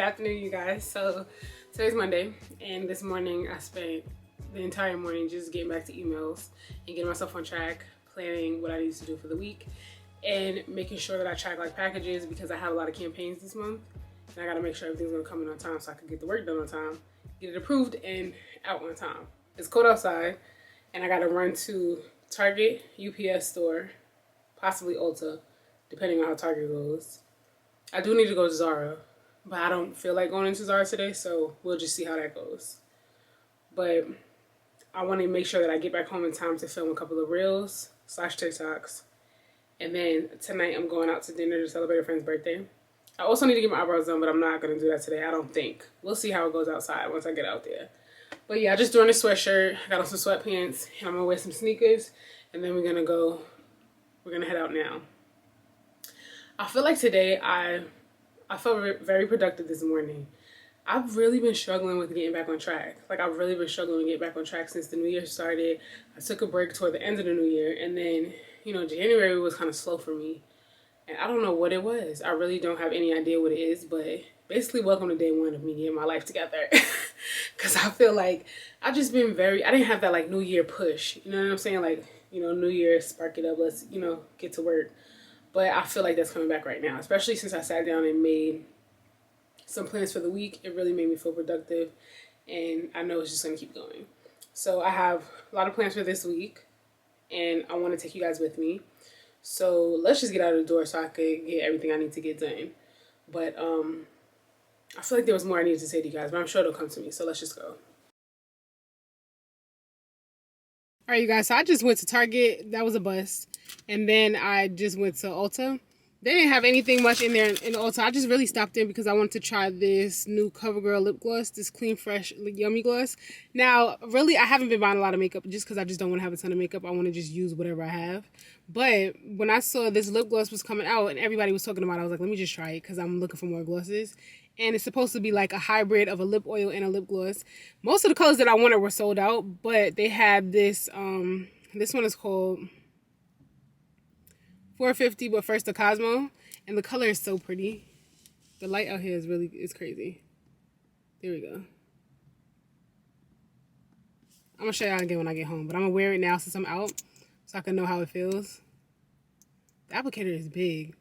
afternoon, you guys. So today's Monday, and this morning I spent the entire morning just getting back to emails and getting myself on track, planning what I need to do for the week, and making sure that I track like packages because I have a lot of campaigns this month, and I gotta make sure everything's gonna come in on time so I can get the work done on time, get it approved, and out on time. It's cold outside, and I gotta run to Target, UPS store, possibly Ulta, depending on how Target goes. I do need to go to Zara, but I don't feel like going into Zara today, so we'll just see how that goes. But I want to make sure that I get back home in time to film a couple of reels / TikToks. And then tonight I'm going out to dinner to celebrate a friend's birthday. I also need to get my eyebrows done, but I'm not going to do that today, I don't think. We'll see how it goes outside once I get out there. But yeah, just doing a sweatshirt, got on some sweatpants, and I'm going to wear some sneakers, and then we're going to head out now. I feel like today I felt very productive this morning. I've really been struggling with getting back on track. Like, I've really been struggling to get back on track since the new year started. I took a break toward the end of the new year, and then, you know, January was kind of slow for me. And I don't know what it was. I really don't have any idea what it is, but basically welcome to day one of me getting my life together. Because I feel like I've just been I didn't have that, like, new year push. You know what I'm saying? Like, you know, new year, spark it up, let's, you know, get to work. But I feel like that's coming back right now, especially since I sat down and made some plans for the week. It really made me feel productive, and I know it's just going to keep going. So I have a lot of plans for this week, and I want to take you guys with me. So let's just get out of the door so I could get everything I need to get done. But I feel like there was more I needed to say to you guys, but I'm sure it'll come to me. So let's just go. All right, you guys, so I just went to Target. That was a bust. And then I just went to Ulta. They didn't have anything much in there in Ulta. I just really stopped in because I wanted to try this new CoverGirl lip gloss, this Clean Fresh Yummy Gloss. Now, really, I haven't been buying a lot of makeup just because I just don't want to have a ton of makeup. I want to just use whatever I have. But when I saw this lip gloss was coming out and everybody was talking about it, I was like, let me just try it because I'm looking for more glosses. And it's supposed to be like a hybrid of a lip oil and a lip gloss. Most of the colors that I wanted were sold out, but they had this, this one is called $4.50, but First the Cosmo, and the color is so pretty. The light out here is crazy. There we go. I'm gonna show y'all again when I get home, but I'm gonna wear it now since I'm out so I can know how it feels. The applicator is big.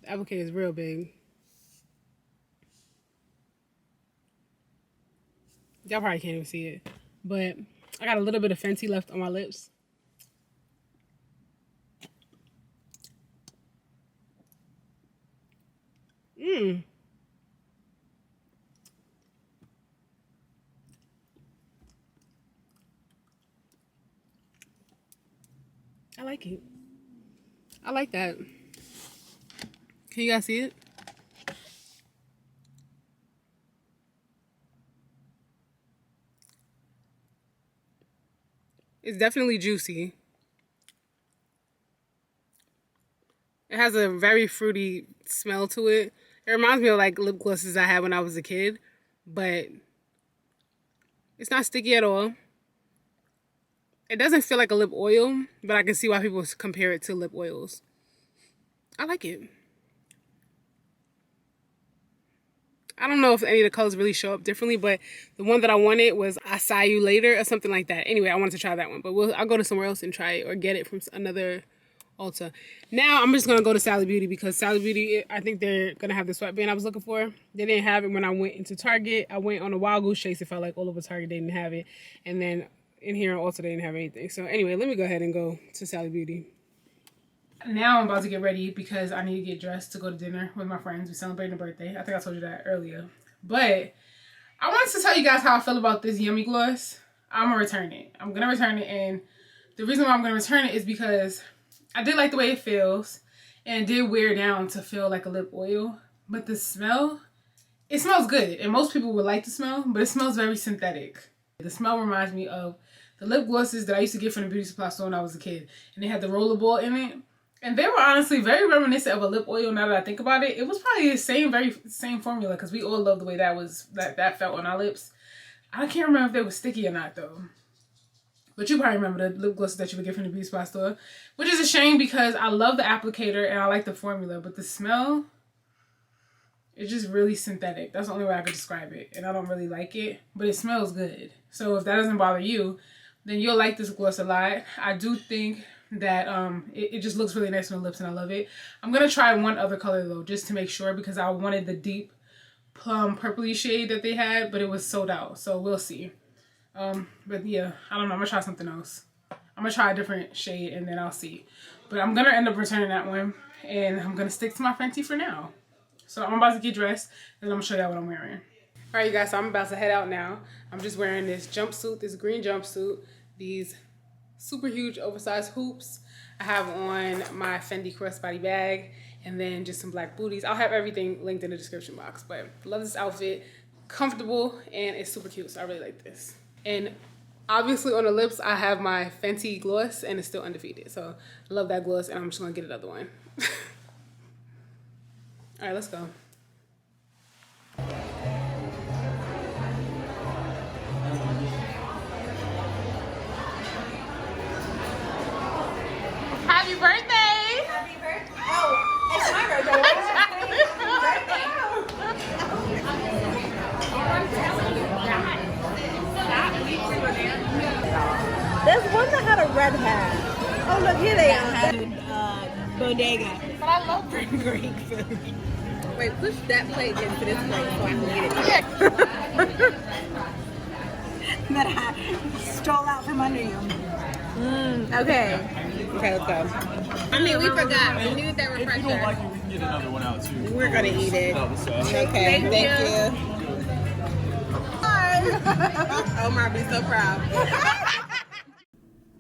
The applicator is real big. Y'all probably can't even see it, but I got a little bit of Fenty left on my lips. I like it. I like that. Can you guys see it? It's definitely juicy. It has a very fruity smell to it. It reminds me of like lip glosses I had when I was a kid, but it's not sticky at all. It doesn't feel like a lip oil, but I can see why people compare it to lip oils. I like it. I don't know if any of the colors really show up differently, but the one that I wanted was I Saw You Later or something like that. Anyway, I wanted to try that one, but I'll go to somewhere else and try it or get it from another Ulta. Now I'm just going to go to Sally Beauty because Sally Beauty, I think they're going to have the sweatband I was looking for. They didn't have it when I went into Target. I went on a wild goose chase. It felt like all over Target they didn't have it. And then in here in Ulta they didn't have anything. So anyway, let me go ahead and go to Sally Beauty. Now I'm about to get ready because I need to get dressed to go to dinner with my friends. We're celebrating a birthday. I think I told you that earlier. But I wanted to tell you guys how I feel about this Yummy Gloss. I'm going to return it. I'm going to return it. And the reason why I'm going to return it is because I did like the way it feels. And it did wear down to feel like a lip oil. But the smell, it smells good. And most people would like the smell. But it smells very synthetic. The smell reminds me of the lip glosses that I used to get from the beauty supply store when I was a kid. And they had the rollerball in it. And they were honestly very reminiscent of a lip oil now that I think about it. It was probably the same formula because we all love the way that felt on our lips. I can't remember if they were sticky or not though. But you probably remember the lip glosses that you would get from the beauty supply store. Which is a shame because I love the applicator and I like the formula. But the smell It's just really synthetic. That's the only way I could describe it. And I don't really like it, but it smells good. So if that doesn't bother you, then you'll like this gloss a lot. I do think that it just looks really nice on the lips and I love it. I'm going to try one other color though, just to make sure, because I wanted the deep plum purpley shade that they had, but it was sold out. So we'll see. But yeah, I don't know. I'm going to try something else. I'm going to try a different shade and then I'll see. But I'm going to end up returning that one. And I'm going to stick to my Fenty for now. So I'm about to get dressed and I'm going to show y'all what I'm wearing. All right, you guys, so I'm about to head out now. I'm just wearing this jumpsuit, this green jumpsuit, these super huge oversized hoops. I have on my Fendi Crossbody Bag and then just some black booties. I'll have everything linked in the description box. But love this outfit. Comfortable and it's super cute, so I really like this. And obviously on the lips, I have my Fenty gloss and it's still undefeated. So I love that gloss and I'm just gonna get another one. All right, let's go. Happy birthday! Happy birthday! Oh, it's my birthday. There's one that had a red hat. Oh, look, here they are. Bodega. But I love Greek food. Wait, push that plate into this plate so I can get it. That I stole out from under you. Okay. Okay, let's go. I mean, we forgot. We needed that refresher. If you don't like it, we can get another one out too. We're gonna eat it. Okay, thank you. Hi. Omar, be so proud.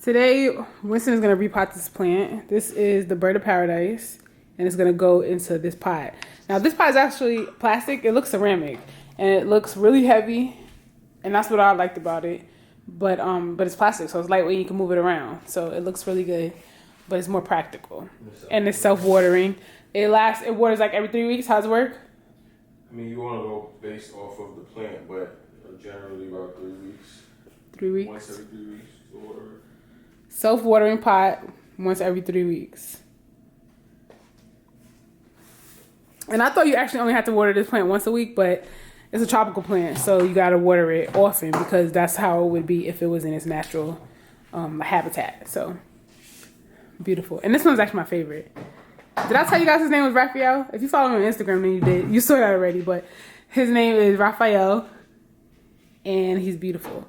Today, Winston is going to repot this plant. This is the Bird of Paradise, and it's going to go into this pot. Now, this pot is actually plastic. It looks ceramic, and it looks really heavy, and that's what I liked about it. But it's plastic, so it's lightweight. You can move it around, so it looks really good. But it's more practical, and it's self-watering. It waters like every 3 weeks. How's it work? I mean, you want to go based off of the plant, but generally about 3 weeks. 3 weeks. Once every 3 weeks to water. Self-watering pot once every 3 weeks. And I thought you actually only had to water this plant once a week, but it's a tropical plant, so you gotta water it often because that's how it would be if it was in its natural habitat. So beautiful. And this one's actually my favorite. Did I tell you guys his name was Raphael? If you follow me on Instagram, then you did. You saw that already, but his name is Raphael, and he's beautiful.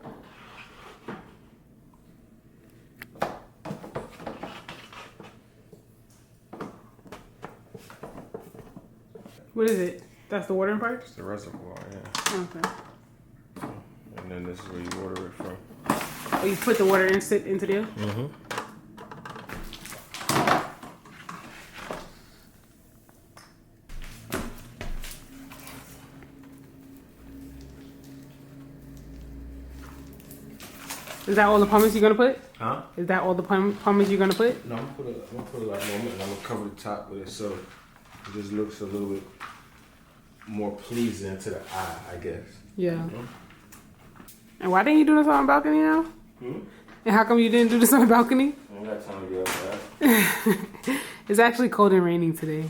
What is it? That's the watering part? It's the reservoir, yeah. Okay. And then this is where you water it from. Oh, you put the water into there? Mm-hmm. Is that all the pumice you're gonna put? Huh? Is that all the pumice you're gonna put? No, I'm gonna put it like a moment, and I'm gonna cover the top with it so it just looks a little bit more pleasing to the eye, I guess. Yeah. Mm-hmm. And why didn't you do this on the balcony now? And how come you didn't do this on the balcony? I don't got time to get outside. It's actually cold and raining today.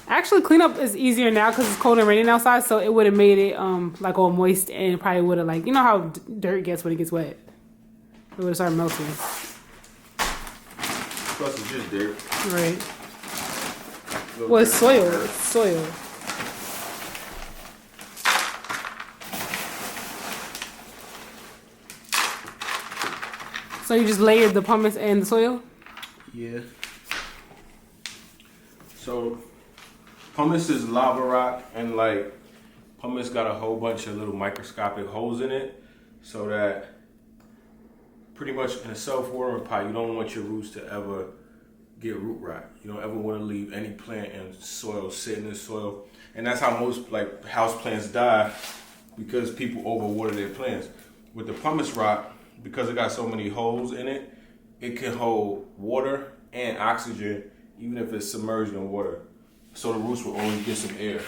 Actually, cleanup is easier now because it's cold and raining outside, so it would have made it like all moist and probably would have like, you know how dirt gets when it gets wet? It would have started melting. Plus it's just dirt. Right. Well, it's soil. It's soil. So you just layered the pumice and the soil? Yeah. So pumice is lava rock, and like pumice got a whole bunch of little microscopic holes in it, so that pretty much in a self-watering pot, you don't want your roots to ever get root rot. You don't ever want to leave any plant in soil, sit in the soil, and that's how most like house plants die, because people overwater their plants. With the pumice rock, because it got so many holes in it, it can hold water and oxygen even if it's submerged in water. So the roots will always get some air.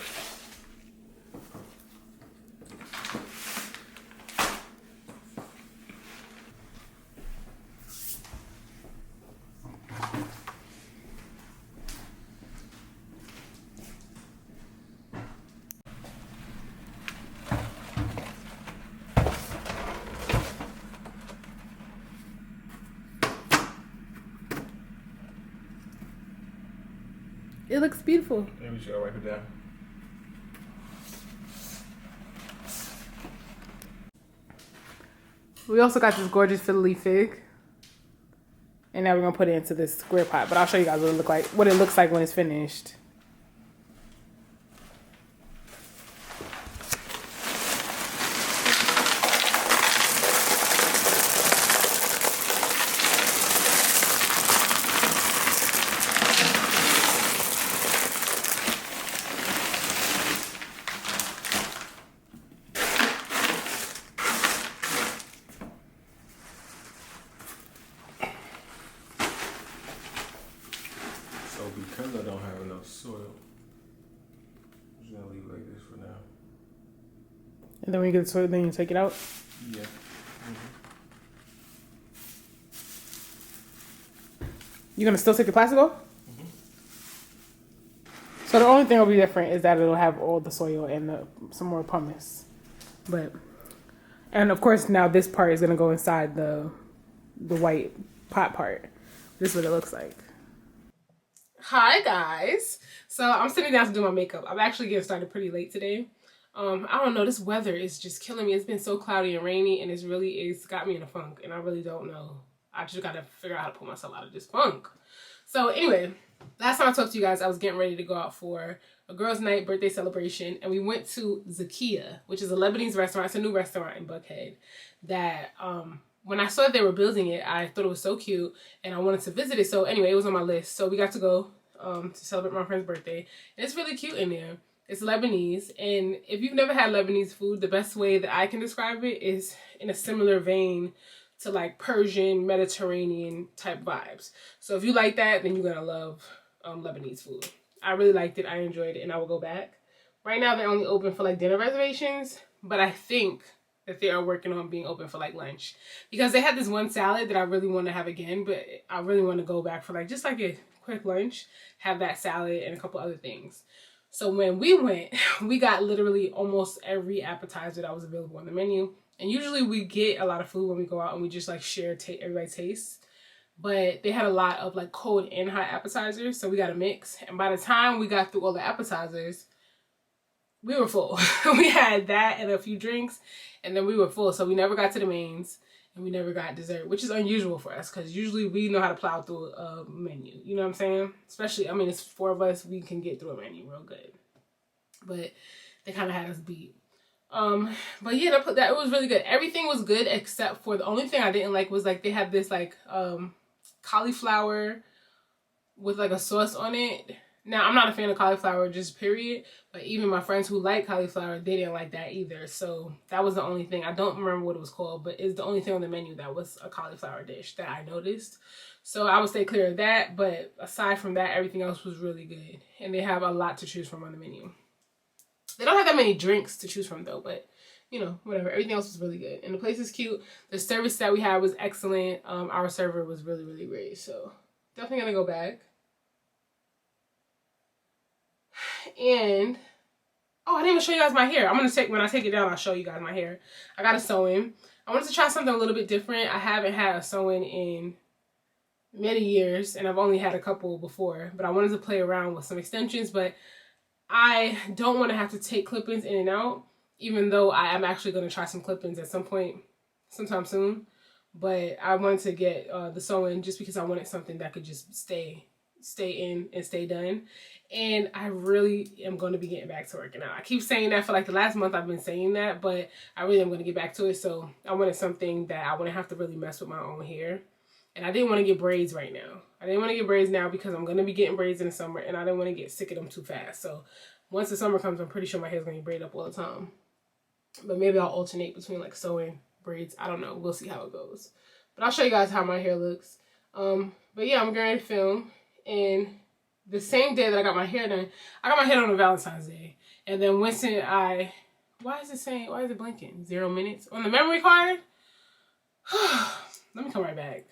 it looks beautiful. Maybe we should wipe it down. We also got this gorgeous fiddle leaf fig. And now we're gonna put it into this square pot. But I'll show you guys what it looks like when it's finished. So because I don't have enough soil, I'm just gonna leave it like this for now. And then when you get the soil, then you take it out. Yeah. You're gonna still take the plastic off? So the only thing that'll be different is that it'll have all the soil and some more pumice. And of course now this part is gonna go inside the white pot part. This is what it looks like. Hi guys. So I'm sitting down to do my makeup. I'm actually getting started pretty late today. I don't know, this weather is just killing me. It's been so cloudy and rainy and it's got me in a funk and I really don't know. I just gotta figure out how to pull myself out of this funk. So anyway, last time I talked to you guys, I was getting ready to go out for a girls' night birthday celebration, and we went to Zakia, which is a Lebanese restaurant. It's a new restaurant in Buckhead that when I saw that they were building it, I thought it was so cute and I wanted to visit it. So anyway, it was on my list. So we got to go to celebrate my friend's birthday. And it's really cute in there. It's Lebanese, and if you've never had Lebanese food, the best way that I can describe it is in a similar vein to like Persian, Mediterranean type vibes. So if you like that, then you're gonna love Lebanese food. I really liked it, I enjoyed it, and I will go back. Right now they're only open for like dinner reservations, but I think that they are working on being open for like lunch. Because they had this one salad that I really want to have again, but I really want to go back for like just like a quick lunch, have that salad and a couple other things. So when we went, we got literally almost every appetizer that was available on the menu. And usually we get a lot of food when we go out and we just like share everybody's tastes. But they had a lot of like cold and hot appetizers, so we got a mix. And by the time we got through all the appetizers, we were full. We had that and a few drinks, and then we were full. So we never got to the mains, and we never got dessert, which is unusual for us because usually we know how to plow through a menu. You know what I'm saying? Especially, I mean, it's 4 of us. We can get through a menu real good. But they kind of had us beat. But yeah, that it was really good. Everything was good except for the only thing I didn't like was like they had this like cauliflower with like a sauce on it. Now, I'm not a fan of cauliflower, just period. But even my friends who like cauliflower, they didn't like that either. So that was the only thing. I don't remember what it was called, but it's the only thing on the menu that was a cauliflower dish that I noticed. So I would stay clear of that. But aside from that, everything else was really good. And they have a lot to choose from on the menu. They don't have that many drinks to choose from though, but you know, whatever. Everything else was really good. And the place is cute. The service that we had was excellent. Our server was really, really great. So definitely gonna go back. And oh, I didn't even show you guys my hair. When I take it down, I'll show you guys my hair. I got a sew-in. I wanted to try something a little bit different. I haven't had a sew-in in many years, and I've only had a couple before, but I wanted to play around with some extensions, but I don't want to have to take clip-ins in and out, even though I am actually going to try some clip-ins at some point, sometime soon. But I wanted to get the sew-in just because I wanted something that could just stay in and stay done. And I really am going to be getting back to working out. I keep saying that for like the last month I've been saying that, but I really am going to get back to it. So I wanted something that I wouldn't have to really mess with my own hair. And I didn't want to get braids right now. I didn't want to get braids now because I'm going to be getting braids in the summer and I didn't want to get sick of them too fast. So once the summer comes, I'm pretty sure my hair's going to be braided up all the time. But maybe I'll alternate between like sewing, braids. I don't know. We'll see how it goes. But I'll show you guys how my hair looks. But yeah, I'm going to film. And the same day that I got my hair done, I got my hair done on Valentine's Day. And then why is it blinking? 0 minutes? On the memory card? Let me come right back.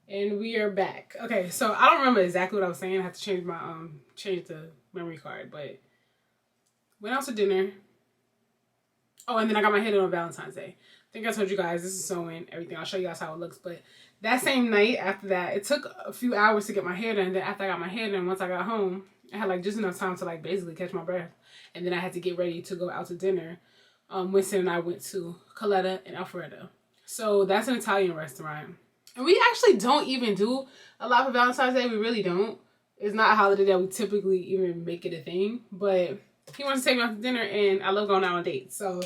And we are back. Okay, so I don't remember exactly what I was saying. I have to change my change the memory card, but went out to dinner. Oh, and then I got my hair done on Valentine's Day. I think I told you guys this is sewing, everything. I'll show you guys how it looks. But that same night after that, it took a few hours to get my hair done. Then after I got my hair done, once I got home, I had like just enough time to like basically catch my breath. And then I had to get ready to go out to dinner. Winston and I went to Coletta and Alpharetta. So that's an Italian restaurant. And we actually don't even do a lot for Valentine's Day. We really don't. It's not a holiday that we typically even make it a thing. But he wanted to take me out to dinner, and I love going out on dates. So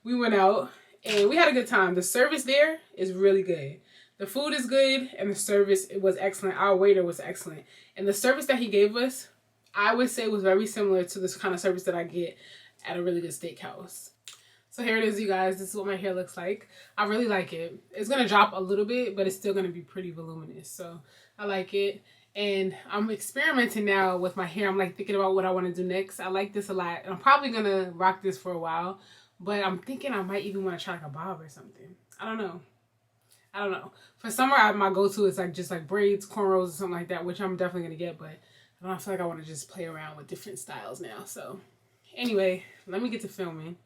we went out and we had a good time. The service there is really good. The food is good and the service was excellent. Our waiter was excellent. And the service that he gave us, I would say, was very similar to this kind of service that I get at a really good steakhouse. So here it is, you guys. This is what my hair looks like. I really like it. It's going to drop a little bit, but it's still going to be pretty voluminous. So I like it. And I'm experimenting now with my hair. I'm like thinking about what I want to do next. I like this a lot. And I'm probably going to rock this for a while. But I'm thinking I might even want to try like a bob or something. I don't know. For summer, my go-to is like just like braids, cornrows, or something like that, which I'm definitely going to get. But I don't feel like I want to just play around with different styles now. So anyway, let me get to filming.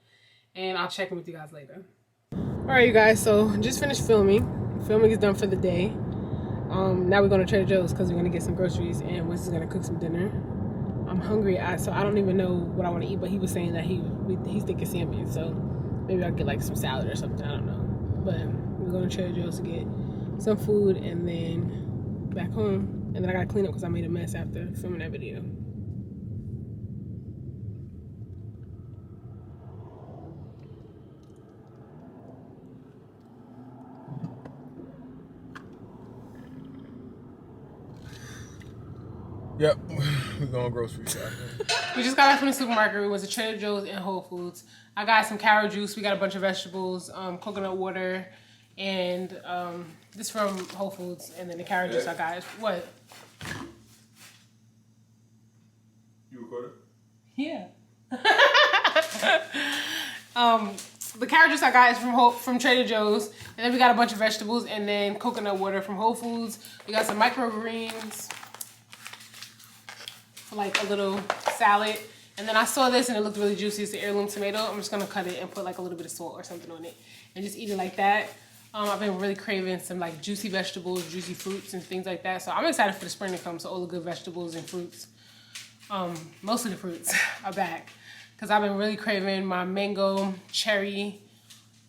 And I'll check in with you guys later. Alright, you guys, so just finished filming. Filming is done for the day. Now we're going to Trader Joe's because we're going to get some groceries and Winston's going to cook some dinner. I'm hungry, so I don't even know what I want to eat, but he was saying that he's thinking salmon, so maybe I'll get like some salad or something, I don't know. But we're going to Trader Joe's to get some food and then back home. And then I got to clean up because I made a mess after filming that video. Yep, we're going grocery shopping. We just got back from the supermarket. We went to Trader Joe's and Whole Foods. I got some carrot juice. We got a bunch of vegetables, coconut water, and this from Whole Foods. And then the carrot juice I got. What? You recorded? Yeah. The carrot juice I got is from Trader Joe's. And then we got a bunch of vegetables and then coconut water from Whole Foods. We got some microgreens. Like a little salad, and then I saw this and it looked really juicy. It's the heirloom tomato. I'm just gonna cut it and put like a little bit of salt or something on it and just eat it like that. I've been really craving some like juicy vegetables, juicy fruits and things like that, so I'm excited for the spring to come. So all the good vegetables and fruits, most of the fruits are back because I've been really craving my mango, cherry,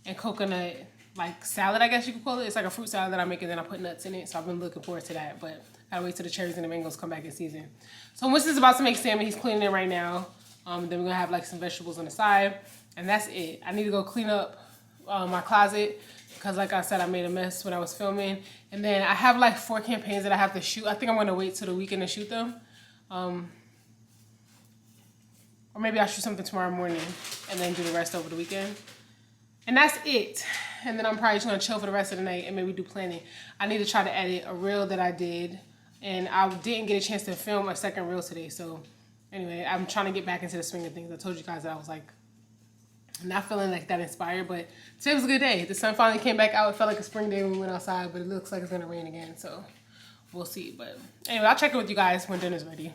and coconut like salad, I guess you could call it. It's like a fruit salad that I make and then I put nuts in it, so I've been looking forward to that, but gotta wait till the cherries and the mangoes come back in season. So Winston's about to make salmon. He's cleaning it right now. Then we're gonna have like some vegetables on the side, and that's it. I need to go clean up my closet because, like I said, I made a mess when I was filming. And then I have like 4 campaigns that I have to shoot. I think I'm gonna wait till the weekend to shoot them, or maybe I'll shoot something tomorrow morning and then do the rest over the weekend. And that's it. And then I'm probably just gonna chill for the rest of the night and maybe do planning. I need to try to edit a reel that I did, and I didn't get a chance to film a second reel today. So anyway, I'm trying to get back into the swing of things. I told you guys that I was like not feeling like that inspired, but today was a good day. The sun finally came back out. It felt like a spring day when we went outside, but it looks like it's gonna rain again, so we'll see. But anyway, I'll check in with you guys when dinner's ready.